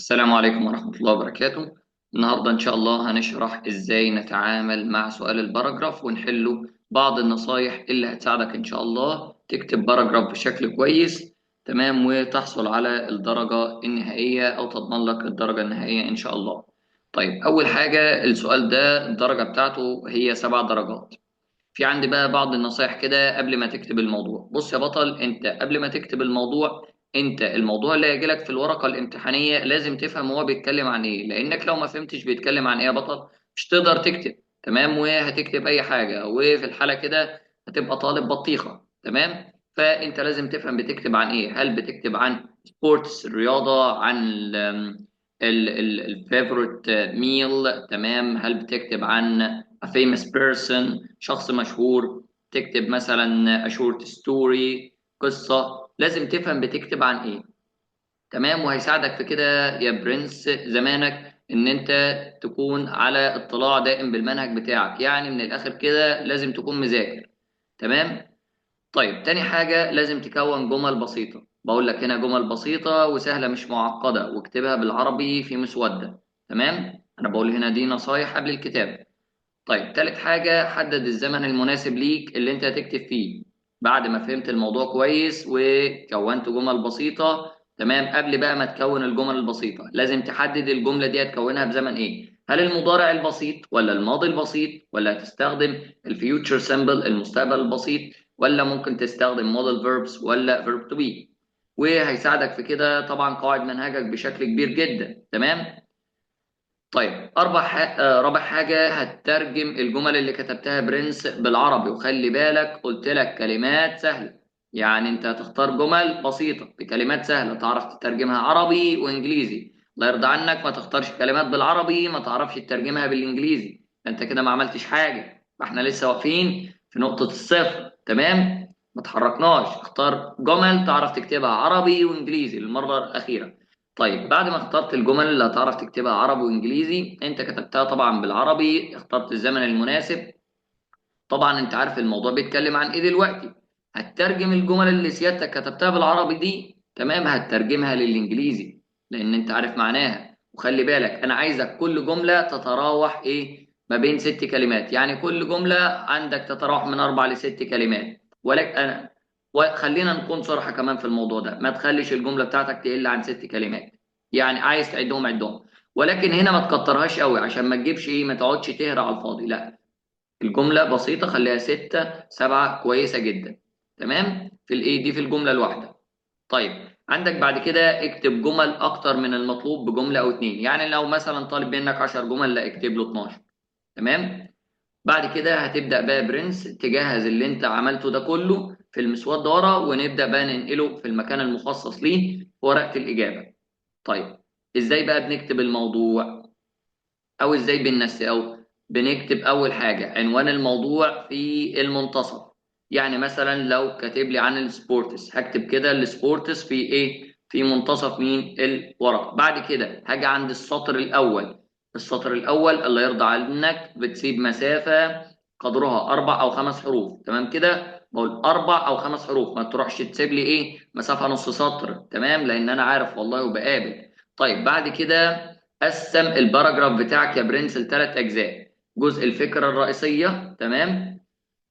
السلام عليكم ورحمة الله وبركاته. النهاردة إن شاء الله هنشرح إزاي نتعامل مع سؤال الباراجراف ونحله بعض النصايح اللي هتساعدك إن شاء الله تكتب باراجراف بشكل كويس. تمام، وتحصل على الدرجة النهائية أو تضمن لك الدرجة النهائية إن شاء الله. طيب، أول حاجة السؤال ده الدرجة بتاعته هي 7 درجات. في عندي بقى بعض النصايح كده قبل ما تكتب الموضوع. بص يا بطل، انت قبل ما تكتب الموضوع، انت الموضوع اللي هيجيلك في الورقة الامتحانية لازم تفهم هو بيتكلم عن ايه، لانك لو ما فهمتش بيتكلم عن ايه يا بطل مش تقدر تكتب. تمام، وهتكتب اي حاجة، وفي الحالة كده هتبقى طالب بطيخة. تمام، فانت لازم تفهم بتكتب عن ايه. هل بتكتب عن سبورتس الرياضة، عن الفيفورت ميل؟ تمام، هل بتكتب عن a famous person، شخص مشهور؟ تكتب مثلا a short story، قصة. لازم تفهم بتكتب عن ايه. تمام، وهيساعدك في كده يا برنس زمانك ان انت تكون على اطلاع دائم بالمنهج بتاعك، يعني من الاخر كده لازم تكون مذاكر. تمام. طيب، تاني حاجة لازم تكون جمل بسيطة. بقول لك هنا جمل بسيطة وسهلة مش معقدة، واكتبها بالعربي في مسودة. تمام، انا بقول هنا دي نصايح قبل الكتابة. طيب، تالت حاجة حدد الزمن المناسب ليك اللي انت هتكتب فيه. بعد ما فهمت الموضوع كويس وكونت جمل بسيطة، تمام، قبل بقى ما تكون الجمل البسيطة لازم تحدد الجملة دي هتكونها بزمن ايه. هل المضارع البسيط ولا الماضي البسيط، ولا هتستخدم الفيوتشر سيمبل المستقبل البسيط، ولا ممكن تستخدم موديل فيربس ولا فيرب تو بي؟ وهيساعدك في كده طبعا قواعد منهجك بشكل كبير جدا. تمام. طيب، رابع حاجة هتترجم الجمل اللي كتبتها برنس بالعربي. وخلي بالك قلت لك كلمات سهلة، يعني انت هتختار جمل بسيطة بكلمات سهلة تعرف تترجمها عربي وانجليزي. الله يرضى عنك ما تختارش كلمات بالعربي ما تعرفش تترجمها بالانجليزي، انت كده ما عملتش حاجة. فاحنا لسه واقفين في نقطة الصفر. تمام، ما تحركناش. اختار جمل تعرف تكتبها عربي وانجليزي للمرة الأخيرة. طيب، بعد ما اخترت الجمل اللي هتعرف تكتبها عربي وانجليزي، انت كتبتها طبعا بالعربي، اخترت الزمن المناسب. طبعا انت عارف الموضوع بيتكلم عن ايه دلوقتي. هتترجم الجمل اللي سيادتك كتبتها بالعربي دي، تمام، هتترجمها للانجليزي لان انت عارف معناها. وخلي بالك انا عايزك كل جملة تتراوح ايه ما بين 6 كلمات، يعني كل جملة عندك تتراوح من 4 ل6 كلمات. ولكن وخلينا نكون صراحة كمان في الموضوع ده، ما تخليش الجملة بتاعتك تقل عن 6 كلمات. يعني عايز تعدهم عدهم، ولكن هنا ما تكترهاش قوي عشان ما تجيبش ايه، ما تقعدش تهرع على الفاضي. لا، الجملة بسيطة، خليها 6 7 كويسة جدا. تمام، في الايه دي في الجملة الواحدة. طيب، عندك بعد كده اكتب جمل اكتر من المطلوب بجملة او اتنين، يعني لو مثلا طالب منك 10 جمل لا اكتب له 12. تمام. بعد كده هتبدأ بقى برنس تجهز اللي انت عملته ده كله في المسودة ورا، ونبدأ بقى ننقله في المكان المخصص ليه في ورقة الإجابة. طيب، ازاي بقى بنكتب الموضوع او ازاي بننسقه؟ بنكتب اول حاجة عنوان الموضوع في المنتصف. يعني مثلا لو كاتب لي عن السبورتس هكتب كده السبورتس في ايه في منتصف مين الورقة. بعد كده هاجي عند السطر الاول. السطر الاول الله يرضى عنك بتسيب مسافة قدرها 4 أو 5 حروف. تمام كده، بقول 4 أو 5 حروف، ما تروحش تسيب لي ايه مسافة نص سطر. تمام، لان انا عارف والله وبقابل. طيب، بعد كده قسم الباراجراف بتاعك يا برنس ل3 أجزاء. جزء الفكرة الرئيسية، تمام،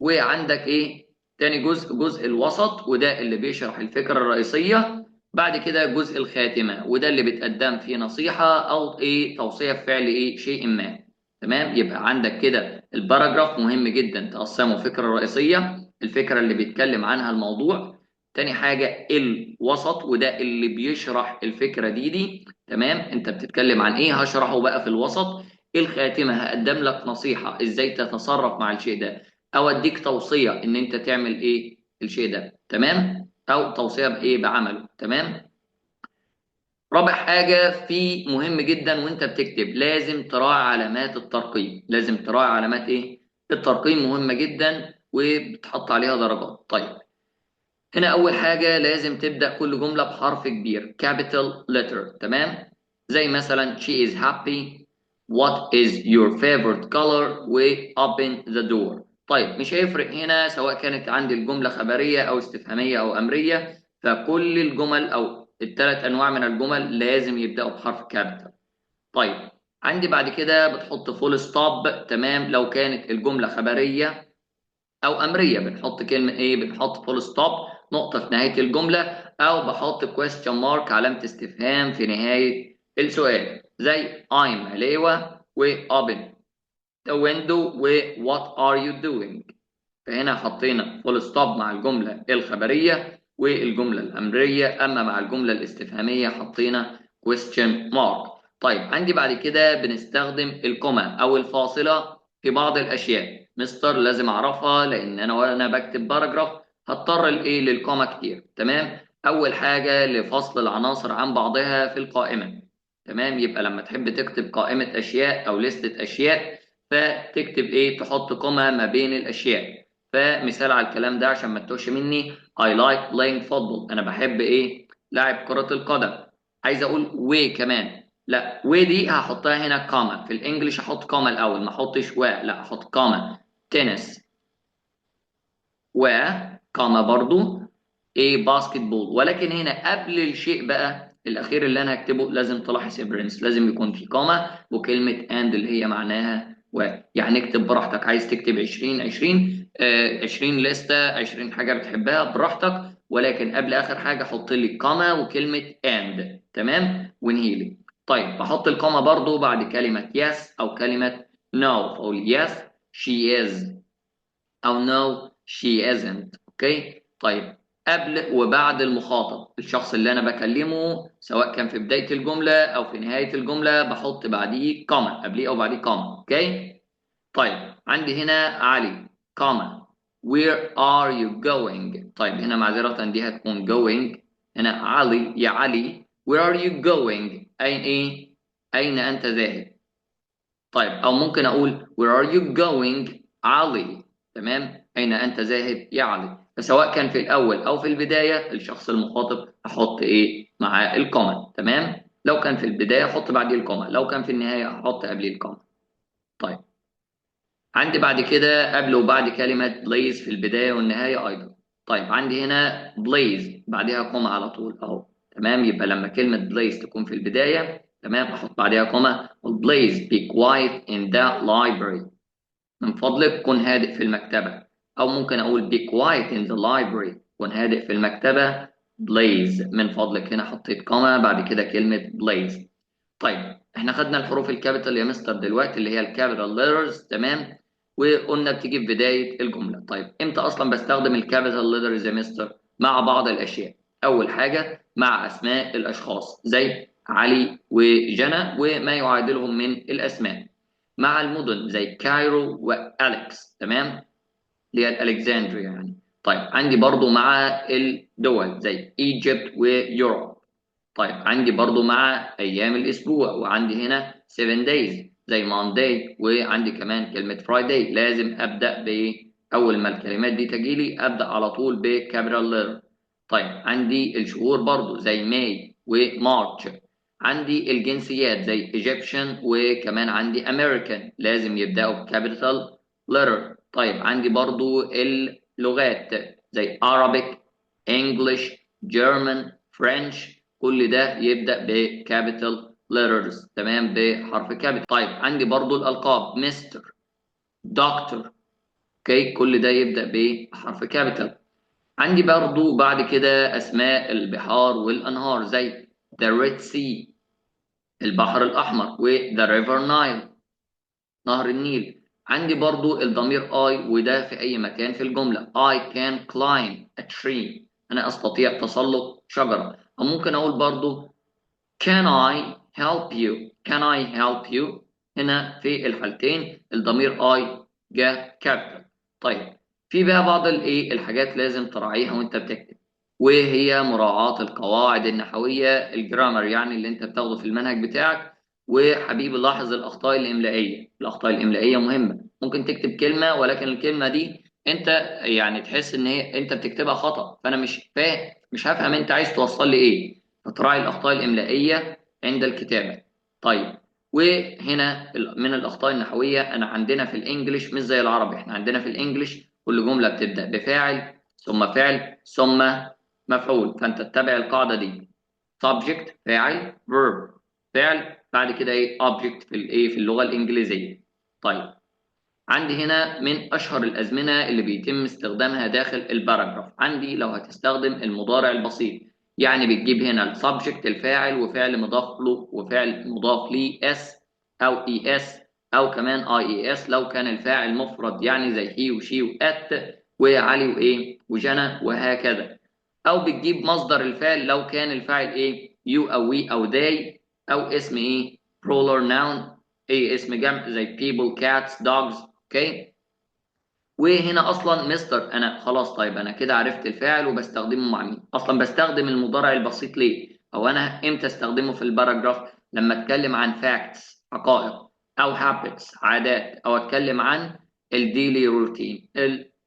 وعندك إيه تاني جزء الوسط، وده اللي بيشرح الفكرة الرئيسية. بعد كده جزء الخاتمة، وده اللي بتقدم فيه نصيحة أو إيه توصية في فعل إيه شيء ما. تمام، يبقى عندك كده الباراجراف مهم جدا تقسمه: فكرة رئيسية، الفكرة اللي بيتكلم عنها الموضوع. تاني حاجة الوسط، وده اللي بيشرح الفكرة دي. تمام، انت بتتكلم عن ايه هشرحه بقى في الوسط. الخاتمة هقدم لك نصيحة ازاي تتصرف مع الشيء ده، او اديك توصية ان انت تعمل ايه الشيء ده. تمام، او توصية بايه بعمله. تمام. رابع حاجة في مهم جدا وانت بتكتب، لازم تراعي علامات الترقيم. لازم تراعي علامات ايه الترقيم، مهمة جدا وبتحط عليها درجات. طيب، هنا أول حاجة لازم تبدأ كل جملة بحرف كبير capital letter. تمام، زي مثلا she is happy، what is your favorite color، و open the door. طيب، مش هيفرق هنا سواء كانت عندي الجملة خبرية أو استفهامية أو أمرية، فكل الجمل أو الثلاث انواع من الجمل لازم يبداوا بحرف كابيتال. طيب عندي بعد كده بتحط فول ستوب، تمام، لو كانت الجمله خبريه او امريه بنحط كلمه ايه، بنحط فول ستوب، نقطه في نهايه الجمله، او بحط كويستشن مارك، علامه استفهام في نهايه السؤال، زي I'm عليوة و open the window و what are you doing. فهنا حطينا فول ستوب مع الجمله الخبريه والجمله الامريه، اما مع الجمله الاستفهاميه حطينا question mark. طيب عندي بعد كده بنستخدم الكوما او الفاصله في بعض الاشياء، مستر لازم اعرفها لان انا وانا بكتب باراجراف هضطر لايه للكوما كتير، تمام. اول حاجه لفصل العناصر عن بعضها في القائمه، تمام. يبقى لما تحب تكتب قائمه اشياء او لستة اشياء فتكتب ايه، تحط كوما ما بين الاشياء. فمثال على الكلام ده عشان ما تتوهش مني، I like playing football، انا بحب ايه، لاعب كرة القدم. عايز اقول و كمان، لا و دي هحطها هنا كاما، في الانجليش هحط كاما الاول ما احطش و، لا احط كاما. تنس و كاما برضو ايه باسكت بول، ولكن هنا قبل الشيء بقى الاخير اللي انا هكتبه لازم تلاحظ يا برنس لازم يكون في كاما وكلمه اند اللي هي معناها و. يعني اكتب براحتك، عايز تكتب 20 20 20 لسته 20 حاجه بتحبها براحتك، ولكن قبل اخر حاجه حط لي كاما وكلمه اند، تمام، وانهي لي. طيب بحط الكاما برضو بعد كلمه يس او كلمه نو، فاقول يس شي از او no she isn't. اوكي طيب قبل وبعد المخاطب، الشخص اللي انا بكلمه سواء كان في بداية الجملة او في نهاية الجملة بحط بعديه كوما، قبليه او بعديه كوما. اوكي طيب عندي هنا علي كوما where are you going. طيب هنا معذرة دي هتكون going، هنا علي يا علي where are you going، اين ايه، اين انت ذاهب. طيب أو ممكن أقول where are you going علي، تمام، أين أنت ذاهب يا علي. فسواء كان في الأول أو في البداية الشخص المخاطب أحط إيه مع الكوما، تمام. لو كان في البداية أحط بعديه الكوما، لو كان في النهاية أحط قبليه الكوما. طيب عندي بعد كده قبل وبعد كلمة بليز في البداية والنهاية أيضا. طيب عندي هنا بليز بعدها كوما على طول أهو، تمام. يبقى لما كلمة بليز تكون في البداية، تمام، أحط بعدها كوما. بليز be quiet in the library، من فضلك كن هادئ في المكتبة. أو ممكن أقول be quiet in the library، كن هادئ في المكتبة. بليز من فضلك، هنا حطيت كوما بعد كده كلمة بليز. طيب احنا خدنا الحروف الكابيتال يا مستر دلوقتي اللي هي الكابيتال ليترز، تمام، وقلنا بتيجي في بداية الجملة. طيب امتى اصلا بستخدم الكابيتال ليترز يا مستر؟ مع بعض الاشياء. اول حاجة مع اسماء الاشخاص زي علي وجنى وما يعادلهم من الاسماء. مع المدن زي كايرو واليكس، تمام، اللي هي الكسندريا يعني. طيب عندي برضو مع الدول زي ايجيبت ويوروب. طيب عندي برضو مع أيام الأسبوع، وعندي هنا 7 days زي Monday، وعندي كمان كلمة Friday. لازم أبدأ أول ما الكلمات دي تجيلي أبدأ على طول بكابيتال ليتر. طيب عندي الشهور برضو زي May ومارش. عندي الجنسيات زي Egyptian وكمان عندي American لازم يبدأوا بكابيتال ليتر. طيب عندي برضو اللغات زي Arabic English German French، كل ده يبدأ بكابيتال letters، تمام، بحرف كابيتال. طيب عندي برضو الألقاب مستر دكتور، اوكي، كل ده يبدأ بحرف كابيتال. عندي برضو بعد كده أسماء البحار والأنهار زي the Red Sea البحر الأحمر و the River Nile نهر النيل. عندي برضو الضمير I وده في أي مكان في الجملة. I can climb a tree، أنا أستطيع تسلق شجرة. أو ممكن أقول برضو Can I help you؟ Can I help you؟ هنا في الحالتين الضمير I جاء كابيتال. طيب في بقى بعض الحاجات لازم تراعيها وانت بتكتب، وهي مراعاة القواعد النحوية الجرامر يعني اللي انت بتاخده في المنهج بتاعك. وحبيبي لاحظ الأخطاء الإملائية، الأخطاء الإملائية مهمة. ممكن تكتب كلمة ولكن الكلمة دي انت يعني تحس ان هي انت بتكتبها خطأ، فانا مش فاهم، مش هفهم انت عايز توصل لي ايه. فتراعي الأخطاء الإملائية عند الكتابة. طيب وهنا من الأخطاء النحوية، أنا عندنا في الإنجليش مش زي العربي. إحنا عندنا في الإنجليش كل جملة بتبدأ بفاعل ثم فعل ثم مفعول، فأنت تتبع القاعدة دي. subject فاعل verb فعل بعد كده ايه object في الايه في اللغة الإنجليزية. طيب عندي هنا من أشهر الأزمنة اللي بيتم استخدامها داخل الباراجراف، عندي لو هتستخدم المضارع البسيط، يعني بتجيب هنا السبجكت الفاعل وفعل مضاف له وفعل مضاف ليه اس أو اي اس أو كمان اي اي اس لو كان الفاعل مفرد، يعني زي هي وشي وات وعلي وايه وجنى وهكذا. أو بتجيب مصدر الفعل لو كان الفاعل ايه يو أو وي أو they أو اسم ايه plural noun ايه اسم جمع زي people cats dogs. اوكي. وهنا اصلا مستر انا خلاص، طيب انا كده عرفت الفاعل وبستخدمه مع مين. اصلا بستخدم المضارع البسيط ليه او انا امتى استخدمه في الباراجراف؟ لما اتكلم عن facts حقائق او habits عادات، او اتكلم عن الديلي روتين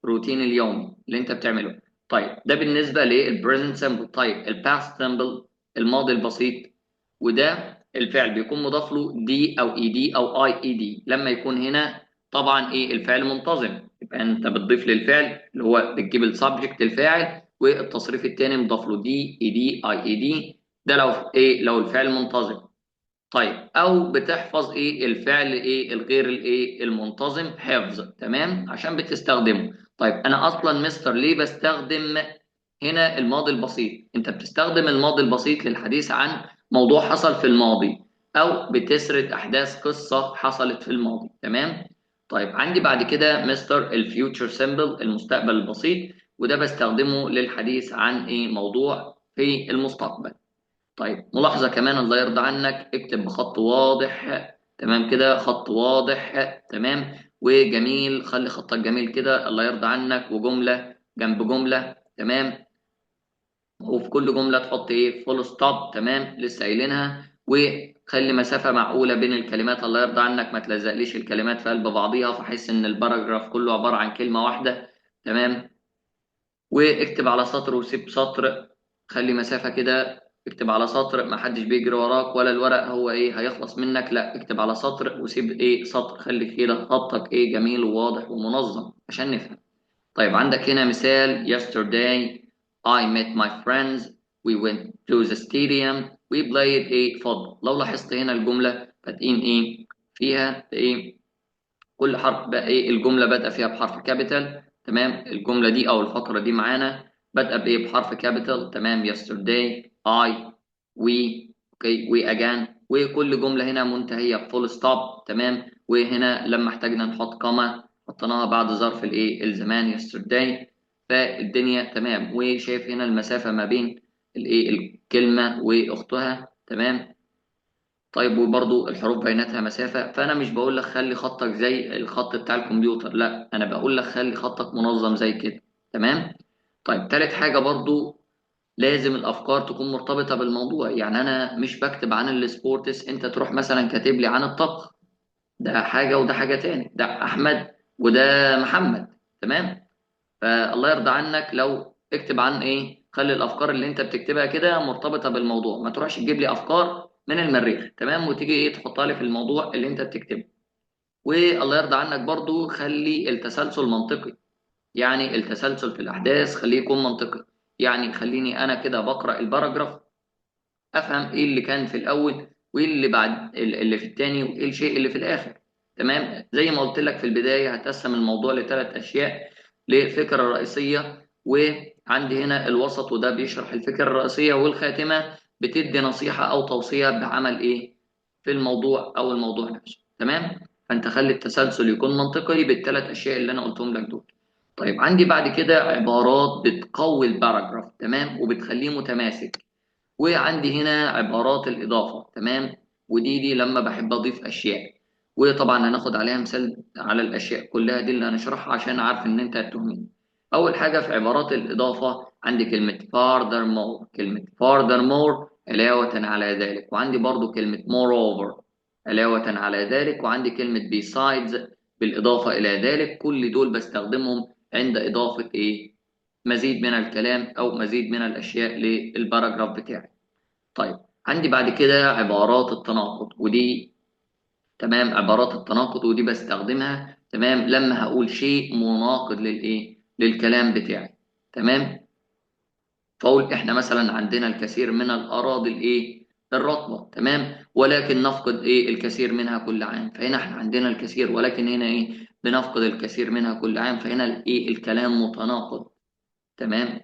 الروتين اليومي اللي انت بتعمله. طيب ده بالنسبه للبريزنت سمبل. طيب الباست سمبل الماضي البسيط، وده الفعل بيكون مضاف له دي او اي دي او اي اي دي لما يكون هنا طبعا ايه الفعل منتظم، يبقى انت بتضيف للفعل اللي هو بتجيب السبجكت الفاعل والتصريف الثاني مضاف له دي اي دي اي اي دي، ده لو ايه لو الفعل منتظم. طيب او بتحفظ ايه الفعل ايه الغير الايه المنتظم حفظ، تمام، عشان بتستخدمه. طيب انا اصلا مستر ليه بستخدم هنا الماضي البسيط؟ انت بتستخدم الماضي البسيط للحديث عن موضوع حصل في الماضي او بتسرد احداث قصة حصلت في الماضي، تمام. طيب عندي بعد كده مستر الفيوتشر سيمبل المستقبل البسيط، وده بستخدمه للحديث عن ايه موضوع في المستقبل. طيب ملاحظة كمان الله يرضى عنك، اكتب بخط واضح، تمام كده خط واضح تمام وجميل، خلي خطك جميل كده الله يرضى عنك، وجملة جنب جملة، تمام. وفي كل جملة تحط ايه فول ستوب، تمام لسه قايلينها، وخلي مسافة معقولة بين الكلمات الله يرضى عنك، ما تلزقليش الكلمات في قلب بعضيها فحس ان الباراجراف كله عبارة عن كلمة واحدة، تمام. واكتب على سطر وسيب سطر، خلي مسافة كده، اكتب على سطر ما حدش بيجري وراك ولا الورق هو ايه هيخلص منك، لا اكتب على سطر وسيب ايه سطر، خلي كده خطك ايه جميل وواضح ومنظم عشان نفهم. طيب عندك هنا مثال yesterday I met my friends we went to the stadium we played a football. لو لاحظت هنا الجملة بادئين ايه فيها ايه كل حرف بقى ايه الجملة بادئة فيها بحرف كابيتال، تمام. الجملة دي او الفقرة دي معانا بادئة بايه بحرف كابيتال، تمام. yesterday I we اوكي we again، وكل جملة هنا منتهية بفول ستوب، تمام. وهنا لما احتاجنا نحط كوما حطيناها بعد ظرف الايه الزمان yesterday. فالدنيا تمام، وشايف هنا المسافة ما بين الايه الكلمة واختها، تمام. طيب وبرضو الحروف بيناتها مسافة، فأنا مش بقول لك خلي خطك زي الخط بتاع الكمبيوتر، لا أنا بقول لك خلي خطك منظم زي كده، تمام. طيب تالت حاجة برضو لازم الأفكار تكون مرتبطة بالموضوع، يعني أنا مش بكتب عن السبورتس أنت تروح مثلا كاتب لي عن الطبخ، ده حاجة وده حاجة تاني، ده أحمد وده محمد، تمام. فالله يرضى عنك لو اكتب عن ايه، خلي الافكار اللي انت بتكتبها كده مرتبطه بالموضوع، ما تروحش تجيب لي افكار من المريخ، تمام، وتيجي ايه تحطها لي في الموضوع اللي انت بتكتبه. والله يرضى عنك برضو خلي التسلسل منطقي، يعني التسلسل في الاحداث خليه يكون منطقي، يعني خليني انا كده بقرا الباراجراف افهم ايه اللي كان في الاول وايه اللي بعد اللي في الثاني وايه الشيء اللي في الاخر، تمام. زي ما قلت لك في البدايه هتقسم الموضوع لثلاث اشياء، لفكره رئيسيه وعندي هنا الوسط وده بيشرح الفكره الرئيسيه، والخاتمه بتدي نصيحه او توصيه بعمل ايه في الموضوع او الموضوع نفسه، تمام. فانت خلي التسلسل يكون منطقي بالثلاث اشياء اللي انا قلتهم لك دول. طيب عندي بعد كده عبارات بتقوي الباراجراف، تمام، وبتخليه متماسك. وعندي هنا عبارات الإضافة، تمام. ودي لما بحب أضيف أشياء، وطبعا هناخد عليها مثال على الأشياء كلها دي اللي هنشرحها عشان عارف إن أنت هتهمني. أول حاجة في عبارات الإضافة عندي كلمة furthermore، كلمة furthermore علاوة على ذلك، وعندي برضو كلمة moreover علاوة على ذلك، وعندي كلمة besides بالإضافة إلى ذلك. كل دول بستخدمهم عند إضافة إيه مزيد من الكلام أو مزيد من الأشياء للباراجراف بتاعي. طيب عندي بعد كده عبارات التناقض، ودي تمام عبارات التناقض ودي بستخدمها تمام لما هقول شيء مناقض للإيه للكلام بتاعي، تمام. فاقول احنا مثلا عندنا الكثير من الاراضي الايه الرطبه، تمام، ولكن نفقد ايه الكثير منها كل عام. فهنا احنا عندنا الكثير ولكن هنا ايه بنفقد الكثير منها كل عام، فهنا الايه الكلام متناقض، تمام.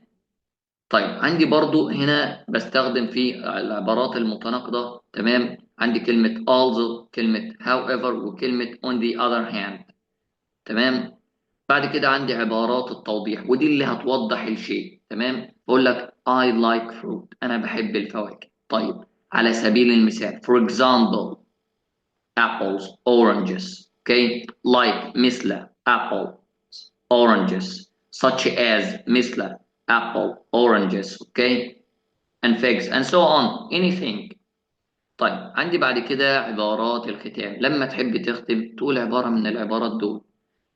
طيب عندي برضو هنا بستخدم في العبارات المتناقضه، تمام، عندي كلمه also، كلمه however، وكلمه on the other hand، تمام. بعد كده عندي عبارات التوضيح، ودي اللي هتوضح الشيء، تمام. بقول لك I like fruit، أنا بحب الفواكه. طيب على سبيل المثال for example apples oranges، okay، like مثل apple oranges such as مثل apple oranges، okay، and figs and so on anything. طيب عندي بعد كده عبارات الختام، لما تحب تختم تقول عبارة من العبارات دول،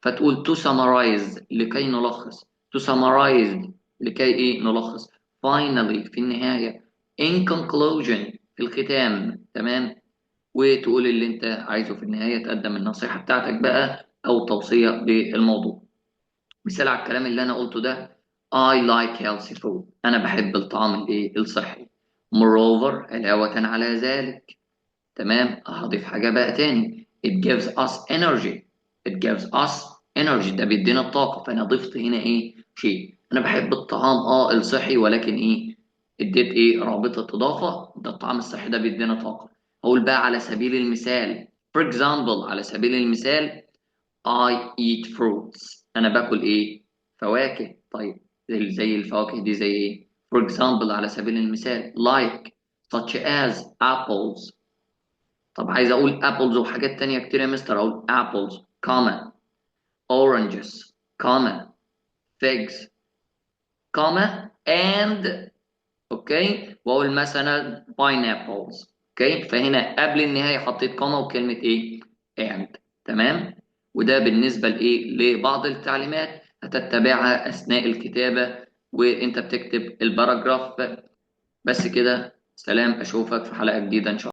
فتقول to summarize لكي نلخص، to summarize لكي ايه نلخص، finally في النهاية، in conclusion في الختام، تمام. وتقول اللي انت عايزه في النهاية، تقدم النصيحة بتاعتك بقى او توصية بالموضوع. مثال على الكلام اللي انا قلته ده I like healthy food، انا بحب الطعام الايه الصحي. moreover علاوة على ذلك، تمام، هضيف حاجة بقى تاني it gives us energy، it gives us energy ده بيدينا الطاقة، فأنا ضفت هنا إيه شيء. أنا بحب الطعام الصحي ولكن إيه اديت إيه رابطة إضافة، ده الطعام الصحي ده بيدينا طاقة. أقول بقى على سبيل المثال for example على سبيل المثال I eat fruits، أنا باكل إيه فواكه. طيب زي الفواكه دي زي إيه for example على سبيل المثال like such as apples. طب عايز اقول apples وحاجات تانية كتير يا مستر، اقول apples comma oranges comma figs comma and اوكي، واقول مثلا pineapples، اوكي. فهنا قبل النهاية حطيت كوما وكلمة ايه and، تمام. وده بالنسبة لايه لبعض التعليمات هتتبعها اثناء الكتابة وانت بتكتب الباراجراف. بس كده، سلام، اشوفك في حلقة جديدة ان شاء الله.